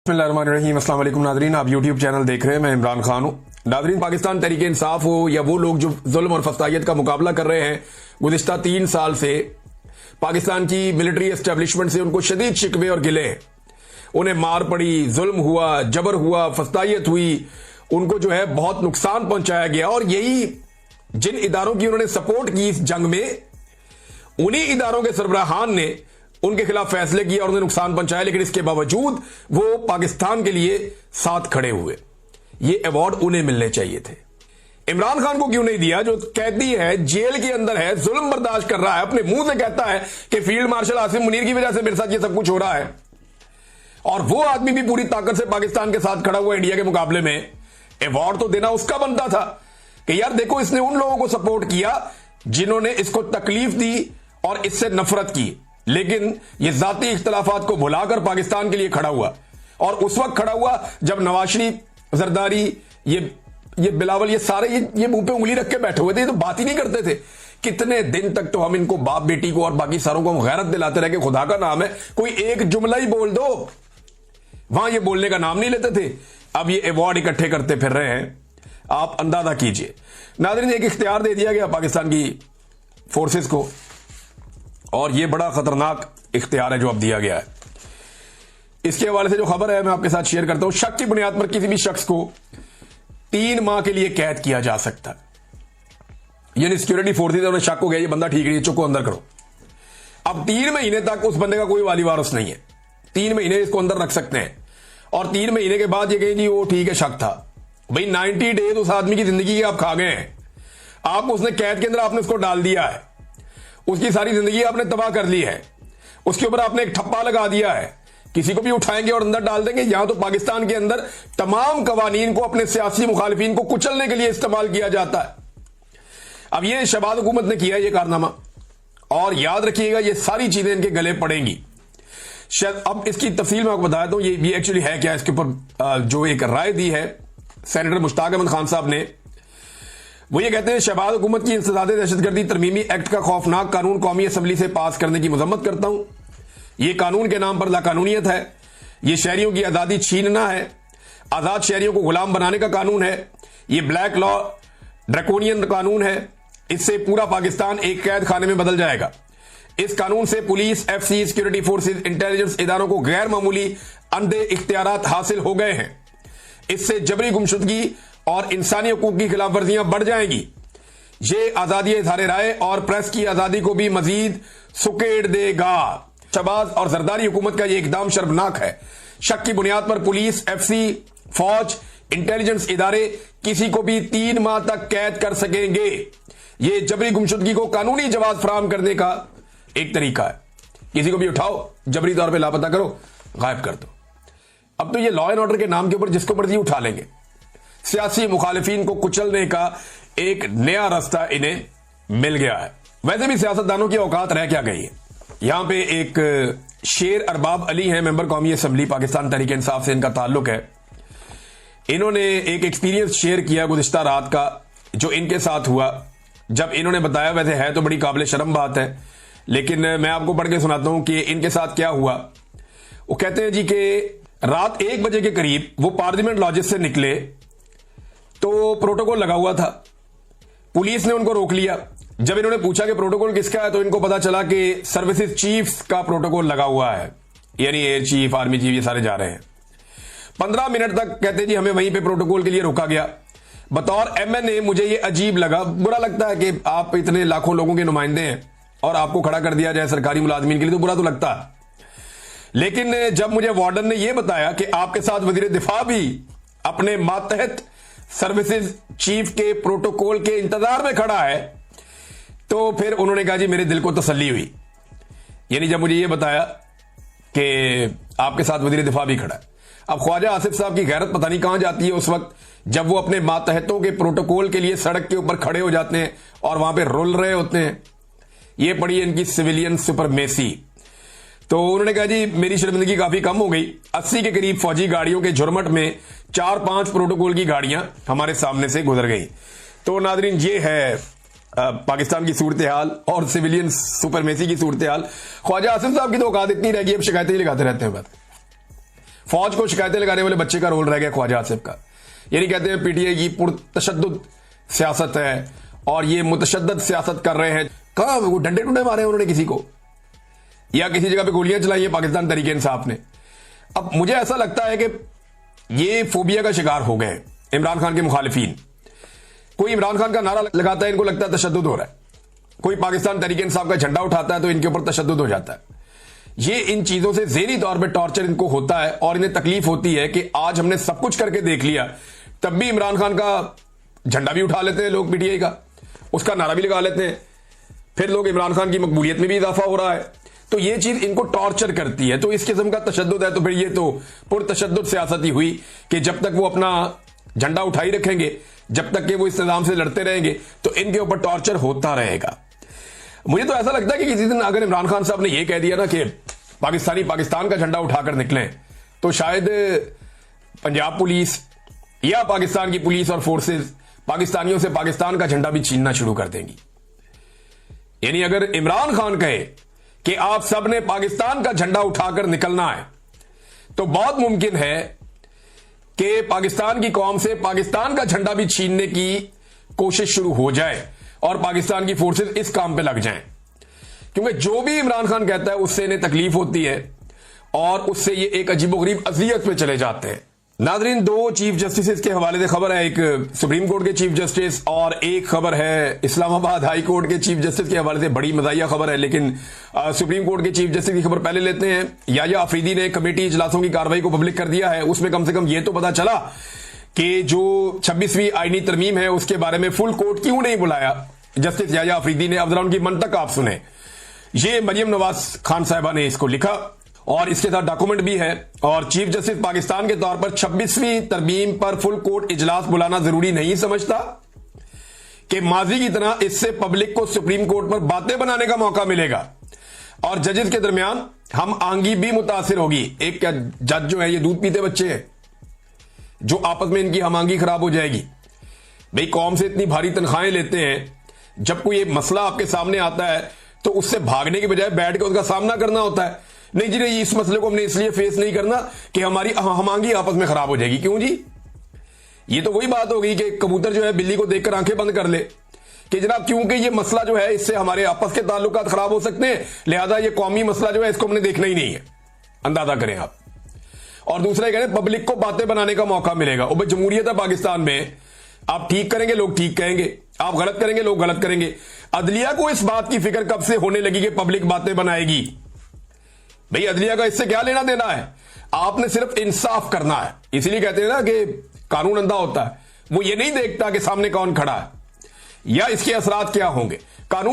बिस्मिल्लाहिर्रहमानिर्रहीम। अस्सलाम वालेकुम नादरीन, आप यूट्यूब चैनल देख रहे हैं। मैं इमरान खान हूं। नादरीन, पाकिस्तान तहरीक इंसाफ हो या वो लोग जो जुल्म और फसादियत का मुकाबला कर रहे हैं, गुज़िश्ता 3 साल से पाकिस्तान की मिलिट्री एस्टेब्लिशमेंट से उनको शदीद शिकवे और गिले हैं। उन्हें मार पड़ी, जुल्म हुआ, जबर हुआ, फसादियत हुई, उनको जो है बहुत नुकसान पहुंचाया गया। और यही जिन इदारों की उन्होंने सपोर्ट की इस जंग में, उन्हीं इदारों के सरबराहान ने उनके खिलाफ फैसले किए और उन्हें नुकसान पहुंचाया। लेकिन इसके बावजूद वो पाकिस्तान के लिए साथ खड़े हुए। ये अवार्ड उन्हें मिलने चाहिए थे। इमरान खान को क्यों नहीं दिया, जो कैदी है, जेल के अंदर है, जुल्म बर्दाश्त कर रहा है, अपने मुंह से कहता है कि फील्ड मार्शल आसिम मुनीर की वजह से मेरे साथ ये सब कुछ हो रहा है, और वो आदमी भी पूरी ताकत से पाकिस्तान के साथ खड़ा हुआ इंडिया के मुकाबले में। अवार्ड तो देना उसका बनता था कि यार देखो, इसने उन लोगों को सपोर्ट किया जिन्होंने इसको तकलीफ दी और इससे नफरत की, लेकिन ये जाती इख्तलाफात को भुलाकर पाकिस्तान के लिए खड़ा हुआ। और उस वक्त खड़ा हुआ जब नवाज शरीफ, जरदारी, ये बिलावल, ये सारे ये मुंह पे उंगली रख के बैठे हुए थे। ये तो बात ही नहीं करते थे। कितने दिन तक तो हम इनको, बाप बेटी को और बाकी सारों को हम गैरत दिलाते रहे कि खुदा का नाम है, कोई एक जुमला ही बोल दो। वहां ये बोलने का नाम नहीं लेते थे। अब ये अवार्ड इकट्ठे करते फिर रहे हैं। आप अंदाजा कीजिए नाज़रीन, एक इख्तियार दे दिया गया पाकिस्तान की फोर्सेस को, और यह बड़ा खतरनाक इख्तियार है जो अब दिया गया है। इसके हवाले से जो खबर है मैं आपके साथ शेयर करता हूं। शक की बुनियाद पर किसी भी शख्स को 3 माह के लिए कैद किया जा सकता है। यानी सिक्योरिटी फोर्सेज उन्हें शक हो गया ये बंदा ठीक है, चुको अंदर करो। अब 3 महीने तक उस बंदे का कोई वाली वारिस नहीं है। 3 महीने इसको अंदर रख सकते हैं, और 3 महीने के बाद ये कहें जी वो ठीक है, शक था। भाई 90 डेज उस आदमी की जिंदगी के आप खा गए हैं। आप उसने कैद के अंदर आपने उसको डाल दिया है, उसकी सारी जिंदगी आपने तबाह कर ली है, उसके ऊपर आपने एक ठप्पा लगा दिया है। किसी को भी उठाएंगे और अंदर डाल देंगे। यहां तो पाकिस्तान के अंदर तमाम कवानीन को अपने सियासी मुखालिफिन को कुचलने के लिए इस्तेमाल किया जाता है। अब यह शहबाज हुकूमत ने किया ये कारनामा, और याद रखिएगा ये सारी चीजें इनके गले पड़ेंगी। अब इसकी तफसील मैं आपको बताया दूं, ये एक्चुअली है क्या। इसके ऊपर जो एक राय दी है सेनेटर मुश्ताक अहमद खान साहब ने, वो ये कहते हैं, शहबाज हुकूमत की इंसदाद दहशतगर्दी तरमीमी एक्ट का खौफनाक कानून कौमी असम्बली से पास करने की मजम्मत करता हूं। यह कानून के नाम पर लाकानूनियत है। यह शहरियों की आजादी छीनना है, आजाद शहरियों को गुलाम बनाने का कानून है। यह ब्लैक लॉ, ड्रैकोनियन कानून है। इससे पूरा पाकिस्तान एक कैद खाने में बदल जाएगा। इस कानून से police, FC, security forces, intelligence इदारों को गैर मामूली अंधे इख्तियारात हासिल हो गए हैं। इससे जबरी गुमशुदगी और इंसानी हकूक की खिलाफ वर्जियां बढ़ जाएंगी। ये आजादी इज़हार राय और प्रेस की आजादी को भी मजीद सुकेड़ देगा। शहबाज और जरदारी हुकूमत का यह इकदाम शर्मनाक है। शक की बुनियाद पर पुलिस, एफसी, फौज, इंटेलिजेंस इदारे किसी को भी 3 माह तक कैद कर सकेंगे। यह जबरी गुमशुदगी को कानूनी जवाब फराहम करने का एक तरीका है। किसी को भी उठाओ, जबरी तौर पर लापता करो, गायब कर दो। अब तो ये लॉ एंड ऑर्डर के नाम के ऊपर जिसको मर्जी उठा लेंगे। सियासी मुखालिफिन को कुचलने का एक नया रास्ता इन्हें मिल गया है। वैसे भी सियासतदानों की औकात रह क्या गई है। यहां पे एक शेर अरबाब अली हैं, मेंबर कौमी असम्बली, पाकिस्तान तहरीक इंसाफ से इनका ताल्लुक है। इन्होंने एक एक्सपीरियंस शेयर किया गुज़िश्ता रात का, जो इनके साथ हुआ। जब इन्होंने बताया, वैसे है तो बड़ी काबिल शर्म बात है, लेकिन मैं आपको पढ़ के सुनाता हूं कि इनके साथ क्या हुआ। वो कहते हैं जी कि रात 1 बजे के करीब वो पार्लियामेंट लॉजिस से निकले तो प्रोटोकॉल लगा हुआ था। पुलिस ने उनको रोक लिया। जब इन्होंने पूछा कि प्रोटोकॉल किसका है, तो इनको पता चला कि सर्विसेज चीफ्स का प्रोटोकॉल लगा हुआ है, यानी एयर चीफ, आर्मी चीफ, ये सारे जा रहे हैं। 15 मिनट तक कहते जी हमें वहीं पे प्रोटोकॉल के लिए रोका गया। बतौर एमएनए मुझे ये अजीब लगा। बुरा लगता है कि आप इतने लाखों लोगों के नुमाइंदे हैं और आपको खड़ा कर दिया जाए सरकारी मुलाजमीन के लिए, तो बुरा तो लगता है। लेकिन जब मुझे वार्डन ने यह बताया कि आपके साथ वजीर दिफा भी अपने मातहत सर्विसेज चीफ के प्रोटोकॉल के इंतजार में खड़ा है, तो फिर उन्होंने कहा जी मेरे दिल को तसल्ली हुई। यानी जब मुझे यह बताया कि आपके साथ वजीर दिफा भी खड़ा है। अब ख्वाजा आसिफ साहब की गैरत पता नहीं कहां जाती है उस वक्त, जब वो अपने मातहतों के प्रोटोकॉल के लिए सड़क के ऊपर खड़े हो जाते हैं और वहां पर रुल रहे होते हैं। ये पड़ी इनकी सिविलियन सुपरमेसी। तो उन्होंने कहा जी मेरी शर्मिंदगी काफी कम हो गई। 80 के करीब फौजी गाड़ियों के झुरमट में 4-5 प्रोटोकॉल की गाड़ियां हमारे सामने से गुजर गई। तो नादरीन, ये है पाकिस्तान की सूरत हाल और सिविलियन सुपरमेसी की सूरत हाल। ख्वाजा आसिफ साहब की तो औकात इतनी रह गई, अब शिकायतें लगाते रहते हैं। फौज को शिकायतें लगाने वाले बच्चे का रोल रह गया ख्वाजा आसिफ का। यानी कहते हैं पीटीआई की पुरतशद्दुद सियासत है और ये मुतशद्दद सियासत कर रहे हैं। कहां वो डंडे टुंडे मारे उन्होंने किसी को, या किसी जगह पे गोलियां चलाई है पाकिस्तान तहरीक इंसाफ ने। अब मुझे ऐसा लगता है कि ये फोबिया का शिकार हो गए इमरान खान के मुखालिफिन। कोई इमरान खान का नारा लगाता है, इनको लगता है तशद्दुद हो रहा है। कोई पाकिस्तान तहरीक इंसाफ का झंडा उठाता है तो इनके ऊपर तशद्दुद हो जाता है। ये इन चीजों से ज़हनी तौर पे टॉर्चर इनको होता है और इन्हें तकलीफ होती है कि आज हमने सब कुछ करके देख लिया, तब भी इमरान खान का झंडा भी उठा लेते हैं लोग, पीटीआई का, उसका नारा भी लगा लेते हैं, फिर लोग इमरान खान की मकबूलियत में भी इजाफा हो रहा है। तो ये चीज इनको टॉर्चर करती है। तो इस किस्म का तशद्दुद है। तो फिर ये तो पुरतशद्दुद सियासत ही हुई कि जब तक वो अपना झंडा उठाई रखेंगे, जब तक कि वो इस निजाम से लड़ते रहेंगे, तो इनके ऊपर टॉर्चर होता रहेगा। मुझे तो ऐसा लगता है कि किसी दिन अगर इमरान खान साहब ने यह कह दिया ना कि पाकिस्तानी पाकिस्तान का झंडा उठाकर निकलें, तो शायद पंजाब पुलिस या पाकिस्तान की पुलिस और फोर्सेस पाकिस्तानियों से पाकिस्तान का झंडा भी छीनना शुरू कर देंगी। यानी अगर इमरान खान कहे कि आप सब ने पाकिस्तान का झंडा उठाकर निकलना है, तो बहुत मुमकिन है कि पाकिस्तान की कौम से पाकिस्तान का झंडा भी छीनने की कोशिश शुरू हो जाए और पाकिस्तान की फोर्सेस इस काम पे लग जाएं। क्योंकि जो भी इमरान खान कहता है उससे इन्हें तकलीफ होती है और उससे ये एक अजीबोगरीब अज़ियत पे चले जाते हैं। नाज़रीन, दो चीफ जस्टिस के हवाले से खबर है, एक सुप्रीम कोर्ट के चीफ जस्टिस और एक खबर है इस्लामाबाद हाई कोर्ट के चीफ जस्टिस के हवाले से। बड़ी मज़ाहिया खबर है, लेकिन सुप्रीम कोर्ट के चीफ जस्टिस की खबर पहले लेते हैं। याया अफरीदी ने कमेटी इजलासों की कार्रवाई को पब्लिक कर दिया है। उसमें कम से कम यह तो पता चला कि जो 26वीं आईनी तरमीम है उसके बारे में फुल कोर्ट क्यों नहीं बुलाया जस्टिस याया अफरीदी ने। अब जरा उनकी मंतक आप सुने। ये मरियम नवाज खान साहिबा ने इसको लिखा और इसके साथ डॉक्यूमेंट भी है। और चीफ जस्टिस पाकिस्तान के तौर पर 26वीं तरमीम पर फुल कोर्ट इजलास बुलाना जरूरी नहीं समझता कि माजी की तरह इससे पब्लिक को सुप्रीम कोर्ट पर बातें बनाने का मौका मिलेगा और जजेस के दरमियान हम आंगी भी मुतासिर होगी। एक क्या जज जो है ये दूध पीते बच्चे हैं जो आपस में इनकी हमांगी खराब हो जाएगी। भाई कौम से इतनी भारी तनख्वाहें लेते हैं, जब कोई मसला आपके सामने आता है तो उससे भागने के बजाय बैठ के उसका सामना करना होता है। नहीं जी, नहीं, इस मसले को हमने इसलिए फेस नहीं करना कि हमारी हमांगी आपस में खराब हो जाएगी। क्यों जी? ये तो वही बात होगी कि कबूतर जो है बिल्ली को देखकर आंखें बंद कर ले कि जनाब क्योंकि ये मसला जो है इससे हमारे आपस के ताल्लुकात खराब हो सकते हैं, लिहाजा ये कौमी मसला जो है इसको हमने देखना ही नहीं है। अंदाजा करें आप। और दूसरा कह रहे हैं पब्लिक को बातें बनाने का मौका मिलेगा। और भाई जमहूरियत है पाकिस्तान में, आप ठीक करेंगे लोग ठीक कहेंगे, आप गलत करेंगे लोग गलत करेंगे। अदलिया को इस बात की फिक्र कब से होने लगी कि पब्लिक बातें बनाएगी? भाई अदलिया का इससे क्या लेना देना है? आपने सिर्फ इंसाफ करना है। इसलिए कहते हैं ना कि कानून अंधा होता है, वो ये नहीं देखता कि सामने कौन खड़ा है या इसके असरात क्या होंगे। कानून